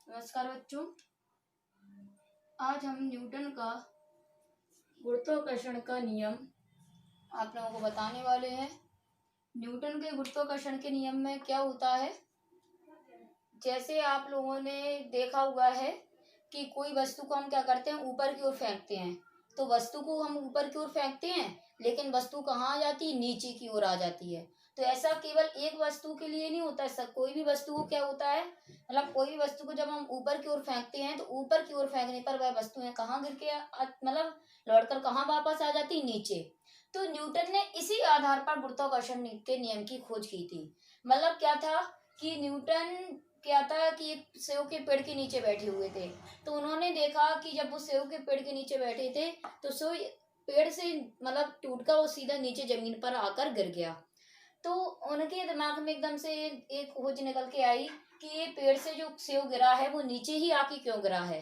नमस्कार बच्चों। आज हम न्यूटन का गुरुत्वाकर्षण का नियम आप लोगों को बताने वाले हैं। न्यूटन के गुरुत्वाकर्षण के नियम में क्या होता है, जैसे आप लोगों ने देखा हुआ है कि कोई वस्तु को हम क्या करते हैं, ऊपर की ओर फेंकते हैं। तो वस्तु को हम ऊपर की ओर फेंकते हैं, लेकिन वस्तु कहाँ आ जाती है, नीचे की ओर आ जाती है। तो ऐसा केवल एक वस्तु के लिए नहीं होता है, कोई भी वस्तु को क्या होता है, मतलब कोई भी वस्तु को जब हम ऊपर की ओर फेंकते हैं तो ऊपर की ओर फेंकने पर वह वस्तुएं कहाँ गिर के मतलब लौटकर कहाँ वापस आ जाती, नीचे। तो न्यूटन ने इसी आधार पर गुरुत्वाकर्षण के नियम की खोज की थी। मतलब क्या था कि न्यूटन क्या था कि एक सेव के पेड़ के नीचे बैठे हुए थे। तो उन्होंने देखा कि जब वो सेव के पेड़ के नीचे बैठे थे तो सेव पेड़ से मतलब टूटकर वो सीधा नीचे जमीन पर आकर गिर गया। तो उनके दिमाग में एकदम से एक खोज निकल के आई कि ये पेड़ से जो सेव गिरा है वो नीचे ही आके क्यों गिरा है।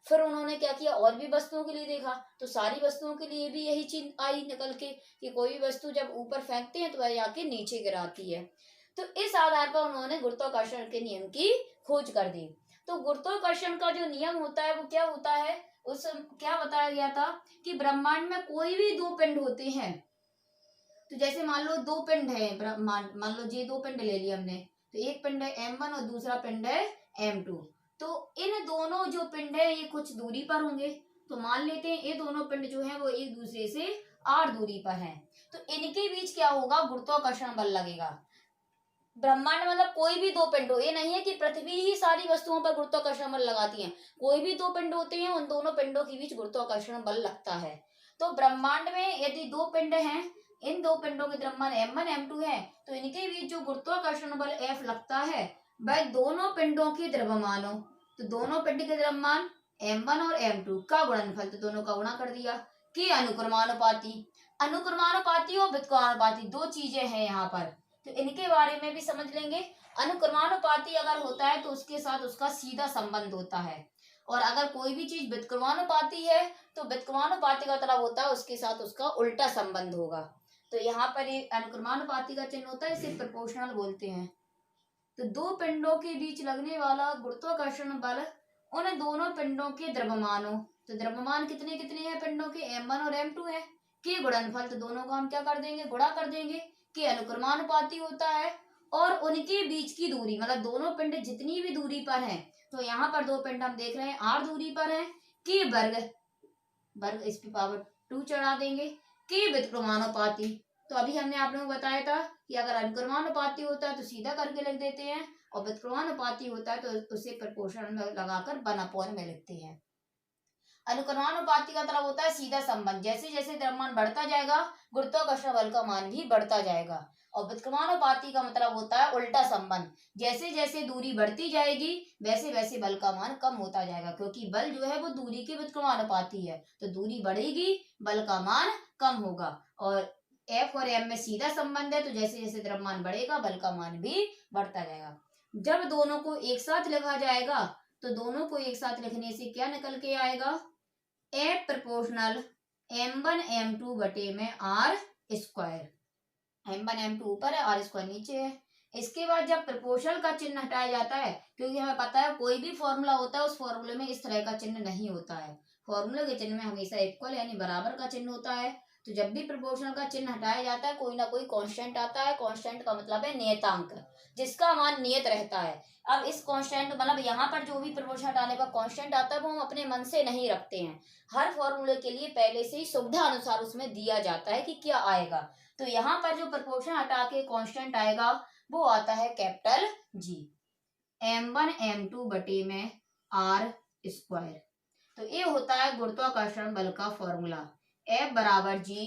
फिर उन्होंने क्या किया, और भी वस्तुओं के लिए देखा तो सारी वस्तुओं के लिए भी यही चीज आई निकल के कि कोई भी वस्तु जब ऊपर फेंकते हैं तो वह आके नीचे गिराती है। तो इस आधार पर उन्होंने गुरुत्वाकर्षण के नियम की खोज कर दी। तो गुरुत्वाकर्षण का जो नियम होता है वो क्या होता है, उस क्या बताया गया था कि ब्रह्मांड में कोई भी दो पिंड होते हैं। तो जैसे मान लो दो पिंड है ब्रह्मांड, मान लो ये दो पिंड ले लिए हमने, तो एक पिंड है M1 और दूसरा पिंड है M2। तो इन दोनों जो पिंड है ये कुछ दूरी पर होंगे। तो मान लेते हैं ये दोनों पिंड जो है वो एक दूसरे से r दूरी पर हैं। तो इनके बीच क्या होगा, गुरुत्वाकर्षण बल लगेगा। ब्रह्मांड मतलब कोई भी दो पिंड हो, ये नहीं है कि पृथ्वी ही सारी वस्तुओं पर गुरुत्वाकर्षण बल लगाती है। कोई भी दो पिंड होते हैं, उन दोनों पिंडों के बीच गुरुत्वाकर्षण बल लगता है। तो ब्रह्मांड में यदि दो पिंड हैं, इन दो पिंडों के द्रव्यमान M1 M2 है, तो इनके बीच जो गुरुत्वाकर्षण बल F लगता है वह दोनों पिंडों के द्रव्यमानों, तो दोनों पिंड के द्रव्यमान M1 और M2 का गुणनफल, तो दोनों का गुणा कर दिया कि अनुक्रमानुपाती। अनुक्रमानुपाती और व्युत्क्रमानुपाती दो चीजें हैं यहाँ पर, तो इनके बारे में भी समझ लेंगे। अनुक्रमानुपाती अगर होता है तो उसके साथ उसका सीधा संबंध होता है, और अगर कोई भी चीज व्युत्क्रमानुपाती है तो व्युत्क्रमानुपाती का मतलब होता है उसके साथ उसका उल्टा संबंध होगा। तो यहाँ पर ये अनुक्रमानुपाती का चिन्ह होता है, इसे प्रोपोर्शनल बोलते हैं। तो दो पिंडों के बीच लगने वाला गुरुत्वाकर्षण बल उन दोनों पिंडों के द्रव्यमानों, तो द्रव्यमान कितने कितने हैं पिंडों के, M1 और M2 है, के गुणनफल, तो दोनों को हम क्या कर देंगे, गुणा कर देंगे कि अनुक्रमानुपाती होता है। और उनके बीच की दूरी मतलब दोनों पिंड जितनी भी दूरी पर हैं, तो यहाँ पर दो पिंड हम देख रहे हैं r दूरी पर हैं, के वर्ग इस पे पावर 2 चढ़ा देंगे कि व्युत्क्रमानुपाती। तो अभी हमने आप लोगों को बताया था कि अगर अनुक्रमानुपाती होता है तो सीधा करके लिख देते हैं, और व्युत्क्रमानुपाती होता है तो उसे प्रोपोर्शन में लगाकर 1/n में लिखते हैं। अनुक्रमानुपाती का मतलब होता है सीधा संबंध, जैसे जैसे द्रव्यमान बढ़ता जाएगा गुरुत्वाकर्षण बल का मान भी बढ़ता जाएगा। और व्युत्क्रमानुपाती का मतलब होता है उल्टा संबंध, जैसे जैसे दूरी बढ़ती जाएगी वैसे वैसे बल का मान कम होता जाएगा, क्योंकि बल जो है वो दूरी के व्युत्क्रमानुपाती है। तो दूरी बढ़ेगी बल का मान कम होगा, और F और M में सीधा संबंध है, तो जैसे जैसे द्रव्यमान बढ़ेगा बल का मान भी बढ़ता जाएगा। जब दोनों को एक साथ लिखा जाएगा तो दोनों को एक साथ लिखने से क्या निकल के आएगा, F प्रोपोर्शनल M1 M2 बटे में R स्क्वायर। M1 M2 ऊपर है, R स्क्वायर नीचे है। इसके बाद जब प्रोपोर्शनल का चिन्ह हटाया जाता है, क्योंकि हमें पता है कोई भी फॉर्मूला होता है उस फॉर्मूले में इस तरह का चिन्ह नहीं होता है, फॉर्मूले के चिन्ह में हमेशा इक्वल यानी बराबर का चिन्ह होता है। तो जब भी प्रोपोर्शनल का चिन्ह हटाया जाता है कोई ना कोई कांस्टेंट आता है। कांस्टेंट का मतलब है नियतांक, जिसका मान नियत रहता है। अब इस कांस्टेंट मतलब यहाँ पर जो भी प्रोपोर्शनल हटाने पर कांस्टेंट आता है वो हम अपने मन से नहीं रखते हैं, हर फॉर्मूले के लिए पहले से ही सुविधा अनुसार उसमें दिया जाता है कि क्या आएगा। तो यहाँ पर जो प्रोपोर्शन हटा के कांस्टेंट आएगा वो आता है कैपिटल G, M1 M2 बटे में R स्क्वायर। तो ये होता है गुरुत्वाकर्षण बल का फॉर्मूला, F बराबर G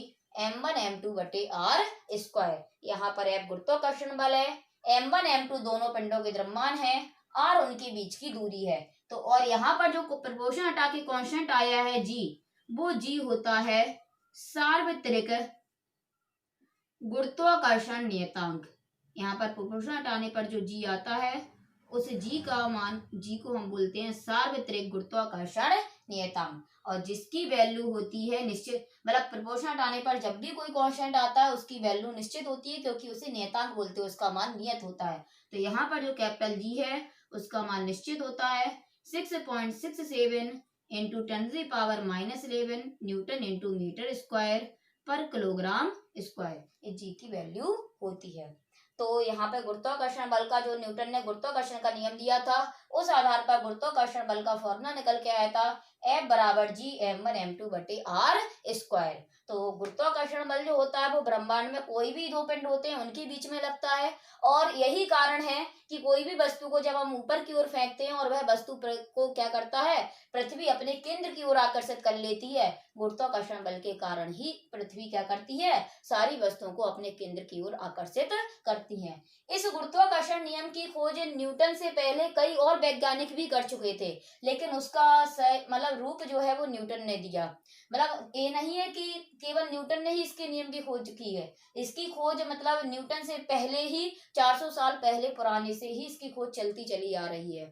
M1 M2 बटे R स्क्वायर। यहाँ पर F गुरुत्वाकर्षण बल है, M1 M2 दोनों पिंडों के द्रव्यमान है, R उनके बीच की दूरी है। तो और यहाँ पर जो प्रोपोर्शन हटा के कांस्टेंट आया है G, वो G होता है सार्वत्रिक गुरुत्वाकर्षण नियतांक। यहाँ पर प्रोपोर्शन हटाने पर जो G आता है उस G का मान, G को हम बोलते हैं सार्वत्रिक गुरुत्वाकर्षण नियतांक, और जिसकी वैल्यू होती है निश्चित, मतलब प्रोपोर्शन हटाने पर जब भी कोई कांस्टेंट आता है उसकी वैल्यू निश्चित होती है, क्योंकि उसे नियतांक बोलते हैं, उसका मान नियत होता है। तो यहाँ पर जो कैपिटल G है उसका मान निश्चित होता है, 6.67 into 10⁻11 newton into metre square पर किलोग्राम स्क्वायर, ये जी की वैल्यू होती है। तो यहाँ पे गुरुत्वाकर्षण बल का जो न्यूटन ने गुरुत्वाकर्षण का नियम दिया था, उस आधार पर गुरुत्वाकर्षण बल का फॉर्मूला निकल के आया था F बराबर जी m1m2 बटे r स्क्वायर। तो गुरुत्वाकर्षण बल जो होता है वो ब्रह्मांड में कोई भी दो पिंड होते हैं उनके बीच में लगता है, और यही कारण है कि कोई भी वस्तु को जब हम ऊपर की ओर फेंकते हैं और वह वस्तु को क्या करता है, पृथ्वी अपने केंद्र की ओर आकर्षित कर लेती है। गुरुत्वाकर्षण बल के कारण ही पृथ्वी क्या करती है, सारी वस्तुओं को अपने केंद्र की ओर आकर्षित करती है। इस गुरुत्वाकर्षण नियम की खोज न्यूटन से पहले कई और वैज्ञानिक भी कर चुके थे, लेकिन उसका मतलब रूप जो है वो न्यूटन ने दिया। मतलब ये नहीं है कि केवल न्यूटन ने ही इसके नियम की खोज की है, इसकी खोज मतलब न्यूटन से पहले ही 400 साल पहले पुराने से ही इसकी खोज चलती चली आ रही है।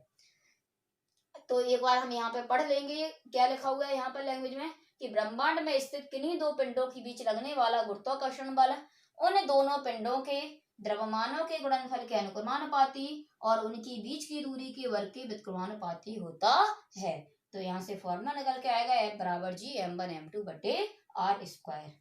तो एक बार हम यहाँ पे पढ़ लेंगे क्या लिखा हुआ है यहाँ पर लैंग्वेज में, कि ब्रह्मांड में स्थित किन्हीं दो पिंडों के बीच लगने वाला गुरुत्वाकर्षण बल उन दोनों पिंडों के द्रव्यमानों के गुणनफल के अनुक्रमानुपाती और उनकी बीच की दूरी के वर्ग के व्युत्क्रमानुपाती होता है। तो यहाँ से फॉर्मूला निकल के आएगा F बराबर जी m1m2 बटे r स्क्वायर।